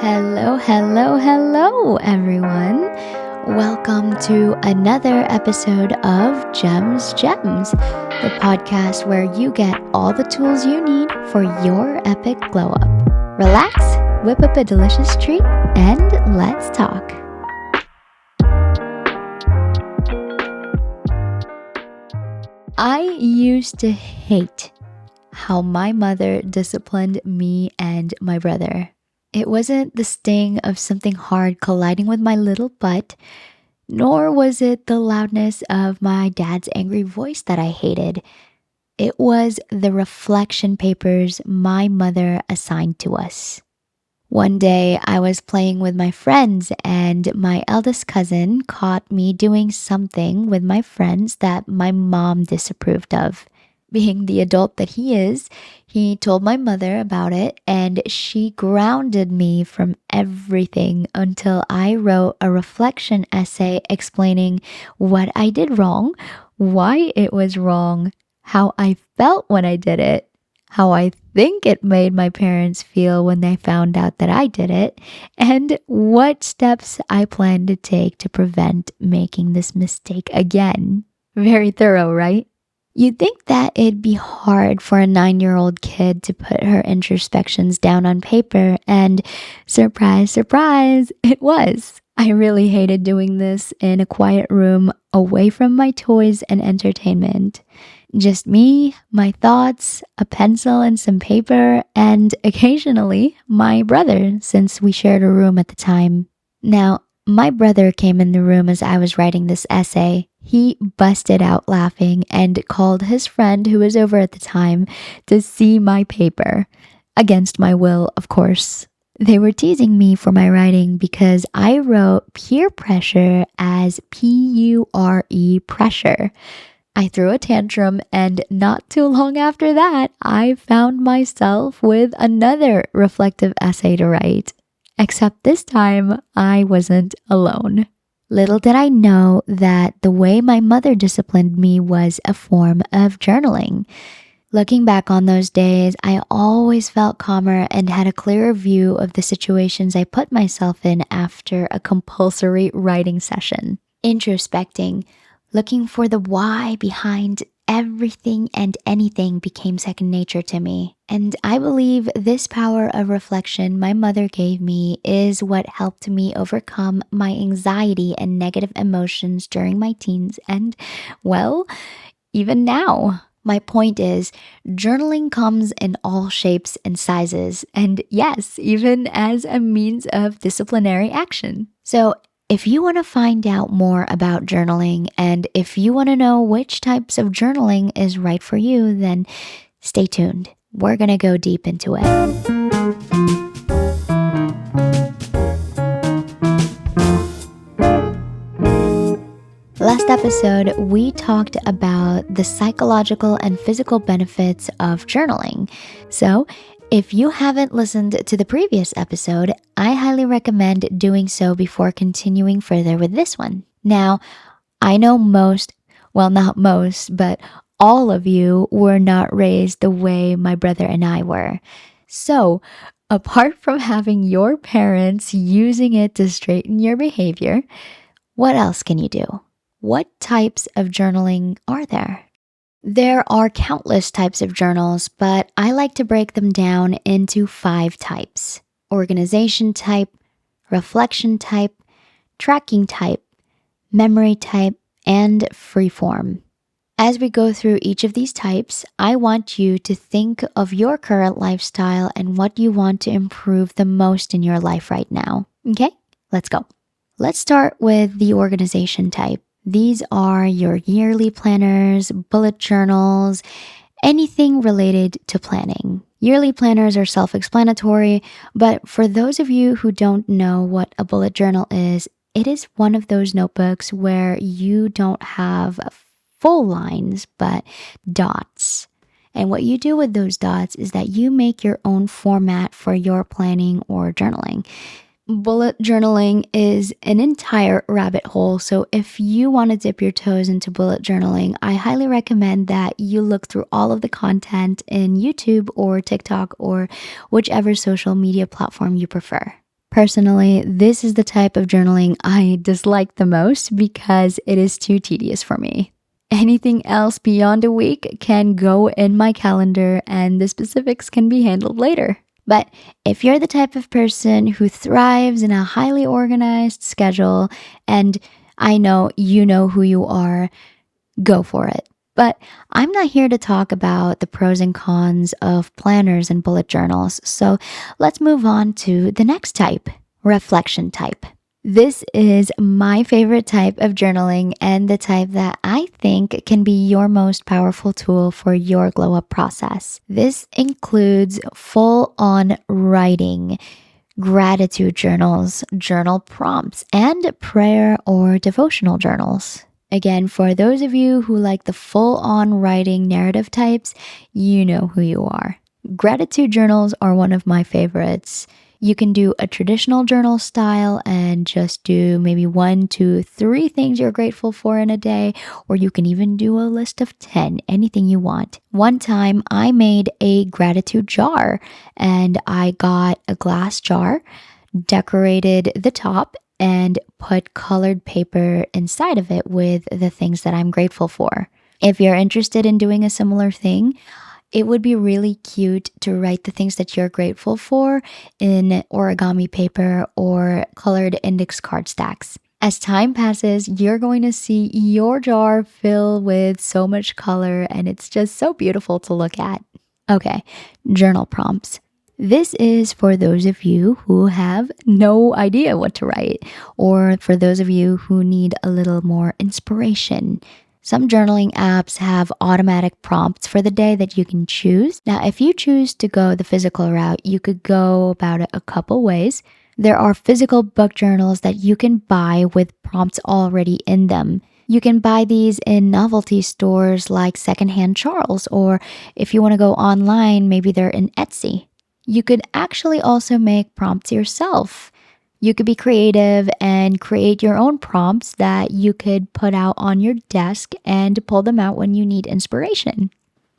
Hello, hello, hello, everyone. Welcome to another episode of Gems, the podcast where you get all the tools you need for your epic glow up. Relax, whip up a delicious treat, and let's talk. I used to hate how my mother disciplined me and my brother. It wasn't the sting of something hard colliding with my little butt, nor was it the loudness of my dad's angry voice that I hated. It was the reflection papers my mother assigned to us. One day, I was playing with my friends, and my eldest cousin caught me doing something with my friends that my mom disapproved of. Being the adult that he is, he told my mother about it, and she grounded me from everything until I wrote a reflection essay explaining what I did wrong, why it was wrong, how I felt when I did it, how I think it made my parents feel when they found out that I did it, and what steps I plan to take to prevent making this mistake again. Very thorough, right? You'd think that it'd be hard for a 9-year-old kid to put her introspections down on paper, and surprise, surprise, it was. I really hated doing this in a quiet room away from my toys and entertainment. Just me, my thoughts, a pencil and some paper, and occasionally my brother, since we shared a room at the time. Now, my brother came in the room as I was writing this essay. He busted out laughing and called his friend who was over at the time to see my paper. Against my will, of course. They were teasing me for my writing because I wrote peer pressure as P-U-R-E pressure. I threw a tantrum, and not too long after that, I found myself with another reflective essay to write. Except this time, I wasn't alone. Little did I know that the way my mother disciplined me was a form of journaling. Looking back on those days, I always felt calmer and had a clearer view of the situations I put myself in after a compulsory writing session. Introspecting, looking for the why behind everything and anything became second nature to me. And I believe this power of reflection my mother gave me is what helped me overcome my anxiety and negative emotions during my teens and, well, even now. My point is, journaling comes in all shapes and sizes, and yes, even as a means of disciplinary action. So if you want to find out more about journaling, and if you want to know which types of journaling is right for you, then stay tuned. We're going to go deep into it. Last episode, we talked about the psychological and physical benefits of journaling. So, if you haven't listened to the previous episode, I highly recommend doing so before continuing further with this one. Now, I know not most, but all of you were not raised the way my brother and I were. So, apart from having your parents using it to straighten your behavior, what else can you do? What types of journaling are there? There are countless types of journals, but I like to break them down into 5 types: organization type, reflection type, tracking type, memory type, and freeform. As we go through each of these types, I want you to think of your current lifestyle and what you want to improve the most in your life right now. Okay, let's go. Let's start with the organization type. These are your yearly planners, bullet journals, anything related to planning. Yearly planners are self-explanatory, but for those of you who don't know what a bullet journal is, it is one of those notebooks where you don't have full lines, but dots. And what you do with those dots is that you make your own format for your planning or journaling. Bullet journaling is an entire rabbit hole, so if you want to dip your toes into bullet journaling, I highly recommend that you look through all of the content in YouTube or TikTok or whichever social media platform you prefer. Personally, this is the type of journaling I dislike the most because it is too tedious for me. Anything else beyond a week can go in my calendar and the specifics can be handled later. But if you're the type of person who thrives in a highly organized schedule, and I know you know who you are, go for it. But I'm not here to talk about the pros and cons of planners and bullet journals. So let's move on to the next type, reflection type. This is my favorite type of journaling and the type that I think can be your most powerful tool for your glow up process. This includes full on writing, gratitude journals, journal prompts, and prayer or devotional journals. Again, for those of you who like the full on writing narrative types, you know who you are. Gratitude journals are one of my favorites. You can do a traditional journal style and just do maybe 1, 2, 3 things you're grateful for in a day, or you can even do a list of 10, anything you want. One time I made a gratitude jar and I got a glass jar, decorated the top, and put colored paper inside of it with the things that I'm grateful for. If you're interested in doing a similar thing, it would be really cute to write the things that you're grateful for in origami paper or colored index card stacks. As time passes, you're going to see your jar fill with so much color, and it's just so beautiful to look at. Okay, journal prompts. This is for those of you who have no idea what to write, or for those of you who need a little more inspiration. Some journaling apps have automatic prompts for the day that you can choose. Now, if you choose to go the physical route, you could go about it a couple ways. There are physical book journals that you can buy with prompts already in them. You can buy these in novelty stores like Secondhand Charles, or if you want to go online, maybe they're in Etsy. You could actually also make prompts yourself. You could be creative and create your own prompts that you could put out on your desk and pull them out when you need inspiration.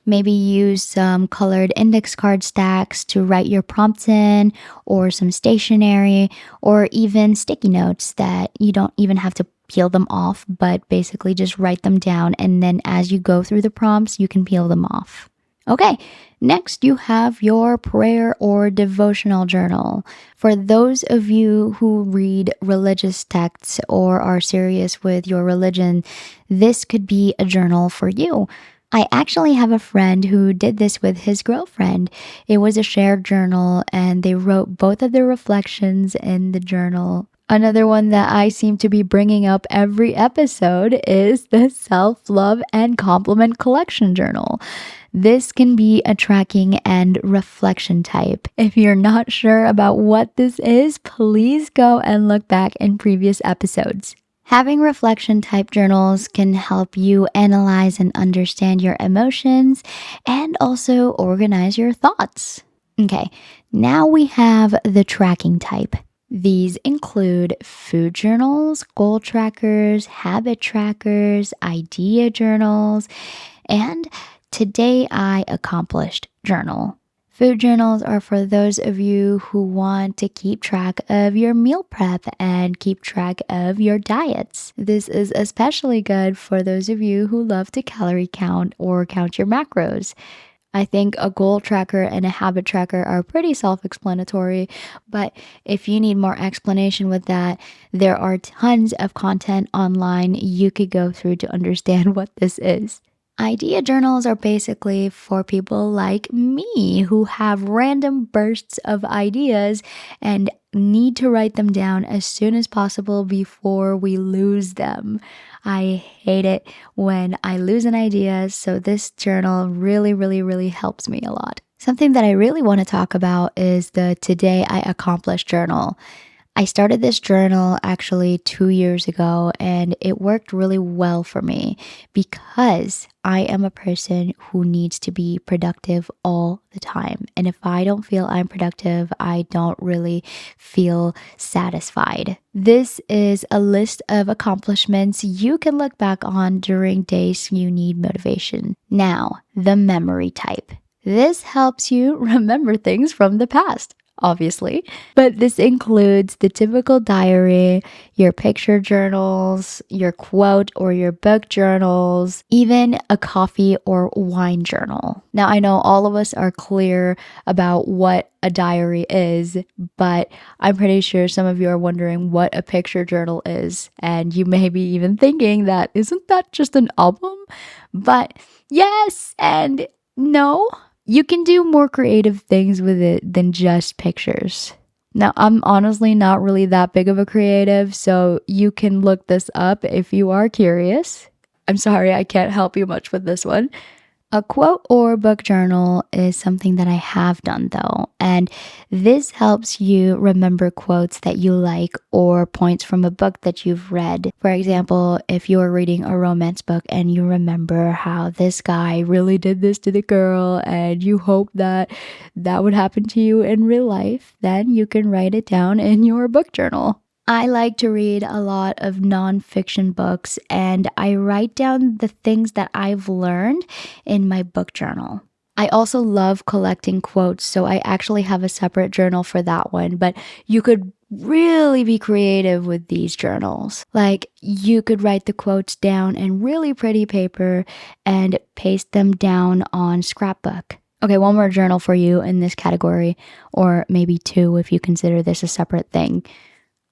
Maybe use some colored index card stacks to write your prompts in, or some stationery, or even sticky notes that you don't even have to peel them off, but basically just write them down. And then as you go through the prompts, you can peel them off. Okay, next you have your prayer or devotional journal. For those of you who read religious texts or are serious with your religion, this could be a journal for you. I actually have a friend who did this with his girlfriend. It was a shared journal and they wrote both of their reflections in the journal. Another one that I seem to be bringing up every episode is the self-love and compliment collection journal. This can be a tracking and reflection type. If you're not sure about what this is, please go and look back in previous episodes. Having reflection type journals can help you analyze and understand your emotions and also organize your thoughts. Okay, now we have the tracking type. These include food journals, goal trackers, habit trackers, idea journals, and Today I Accomplished journal. Food journals are for those of you who want to keep track of your meal prep and keep track of your diets. This is especially good for those of you who love to calorie count or count your macros. I think a goal tracker and a habit tracker are pretty self-explanatory, but if you need more explanation with that, there are tons of content online you could go through to understand what this is. Idea journals are basically for people like me who have random bursts of ideas and need to write them down as soon as possible before we lose them. I hate it when I lose an idea, so this journal really helps me a lot. Something that I really want to talk about is the Today I Accomplished journal. I started this journal actually 2 years ago and it worked really well for me because I am a person who needs to be productive all the time. And if I don't feel I'm productive, I don't really feel satisfied. This is a list of accomplishments you can look back on during days you need motivation. Now, the memory type. This helps you remember things from the past. obviously. But this includes the typical diary, your picture journals, your quote or your book journals, even a coffee or wine journal. Now, I know all of us are clear about what a diary is, but I'm pretty sure some of you are wondering what a picture journal is. And you may be even thinking that, isn't that just an album? But yes and no. You can do more creative things with it than just pictures. Now, I'm honestly not really that big of a creative, so you can look this up if you are curious. I'm sorry, I can't help you much with this one. A quote or book journal is something that I have done though, and this helps you remember quotes that you like or points from a book that you've read. For example, if you're reading a romance book and you remember how this guy really did this to the girl and you hope that that would happen to you in real life, then you can write it down in your book journal. I like to read a lot of nonfiction books and I write down the things that I've learned in my book journal. I also love collecting quotes, so I actually have a separate journal for that one, but you could really be creative with these journals. Like you could write the quotes down in really pretty paper and paste them down on scrapbook. Okay, one more journal for you in this category, or maybe two if you consider this a separate thing.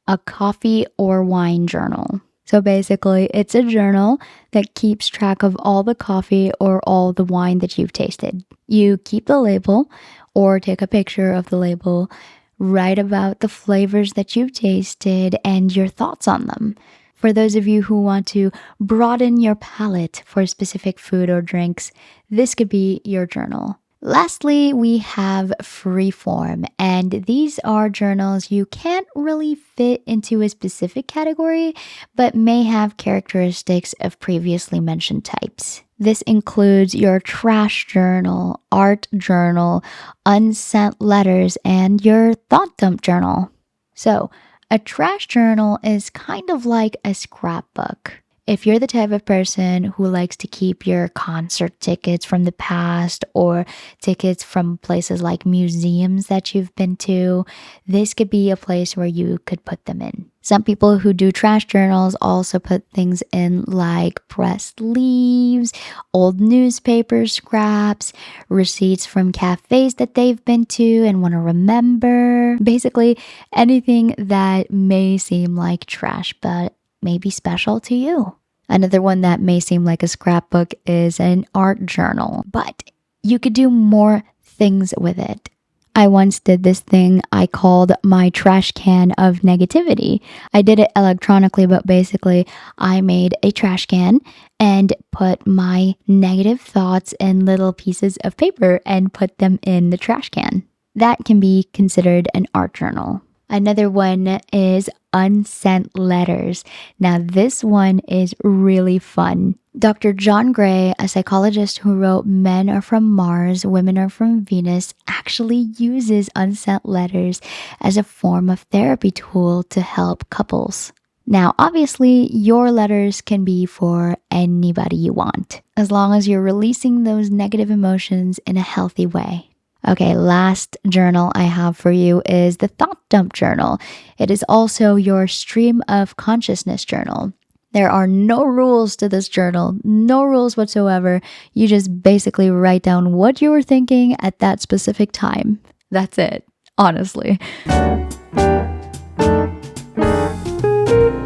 A coffee or wine journal. So basically, it's a journal that keeps track of all the coffee or all the wine that you've tasted. You keep the label or take a picture of the label, write about the flavors that you've tasted and your thoughts on them. For those of you who want to broaden your palate for specific food or drinks, this could be your journal. Lastly, we have freeform, and these are journals you can't really fit into a specific category, but may have characteristics of previously mentioned types. This includes your trash journal, art journal, unsent letters, and your thought dump journal. So, a trash journal is kind of like a scrapbook. If you're the type of person who likes to keep your concert tickets from the past or tickets from places like museums that you've been to, this could be a place where you could put them in. Some people who do trash journals also put things in like pressed leaves, old newspaper scraps, receipts from cafes that they've been to and want to remember. Basically, anything that may seem like trash but may be special to you. Another one that may seem like a scrapbook is an art journal, but you could do more things with it. I once did this thing I called my trash can of negativity. I did it electronically, but basically I made a trash can and put my negative thoughts in little pieces of paper and put them in the trash can. That can be considered an art journal. Another one is unsent letters. Now, this one is really fun. Dr. John Gray, a psychologist who wrote Men Are From Mars, Women Are From Venus, actually uses unsent letters as a form of therapy tool to help couples. Now, obviously, your letters can be for anybody you want, as long as you're releasing those negative emotions in a healthy way. Okay, last journal I have for you is the Thought Dump Journal. It is also your stream of consciousness journal. There are no rules to this journal, no rules whatsoever. You just basically write down what you were thinking at that specific time. That's it, honestly.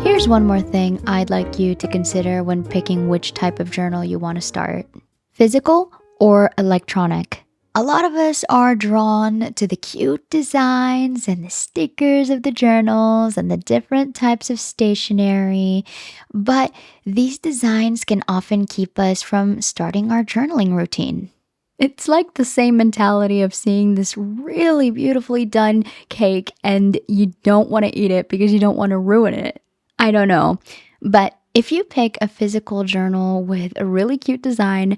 Here's one more thing I'd like you to consider when picking which type of journal you want to start. Physical or electronic? A lot of us are drawn to the cute designs and the stickers of the journals and the different types of stationery, but these designs can often keep us from starting our journaling routine. It's like the same mentality of seeing this really beautifully done cake and you don't want to eat it because you don't want to ruin it. I don't know, but if you pick a physical journal with a really cute design,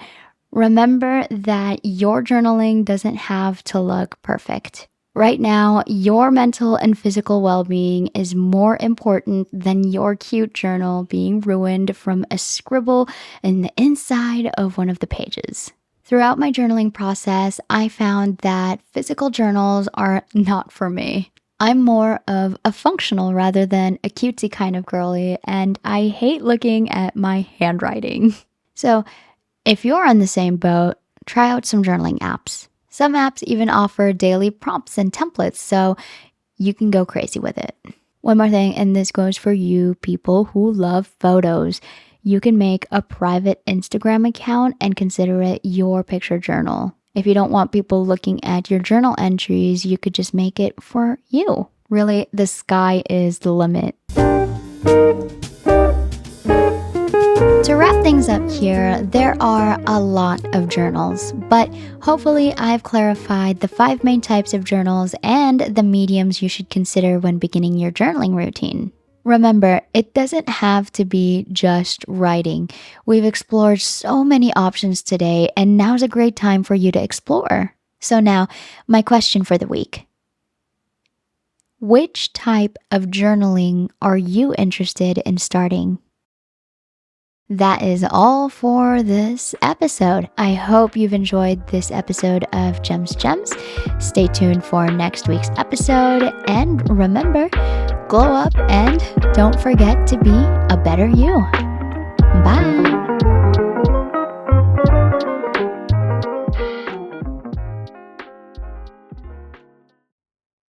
remember that your journaling doesn't have to look perfect. Right now, your mental and physical well-being is more important than your cute journal being ruined from a scribble in the inside of one of the pages. Throughout my journaling process, I found that physical journals are not for me. I'm more of a functional rather than a cutesy kind of girly, and I hate looking at my handwriting. So, if you're on the same boat, try out some journaling apps. Some apps even offer daily prompts and templates, so you can go crazy with it. One more thing, and this goes for you people who love photos. You can make a private Instagram account and consider it your picture journal. If you don't want people looking at your journal entries, you could just make it for you. Really, the sky is the limit. To wrap things up here, there are a lot of journals, but hopefully I've clarified the 5 main types of journals and the mediums you should consider when beginning your journaling routine. Remember, it doesn't have to be just writing. We've explored so many options today, and now's a great time for you to explore. So now, my question for the week. Which type of journaling are you interested in starting? That is all for this episode. I hope you've enjoyed this episode of Gems. Stay tuned for next week's episode. And remember, glow up and don't forget to be a better you. Bye.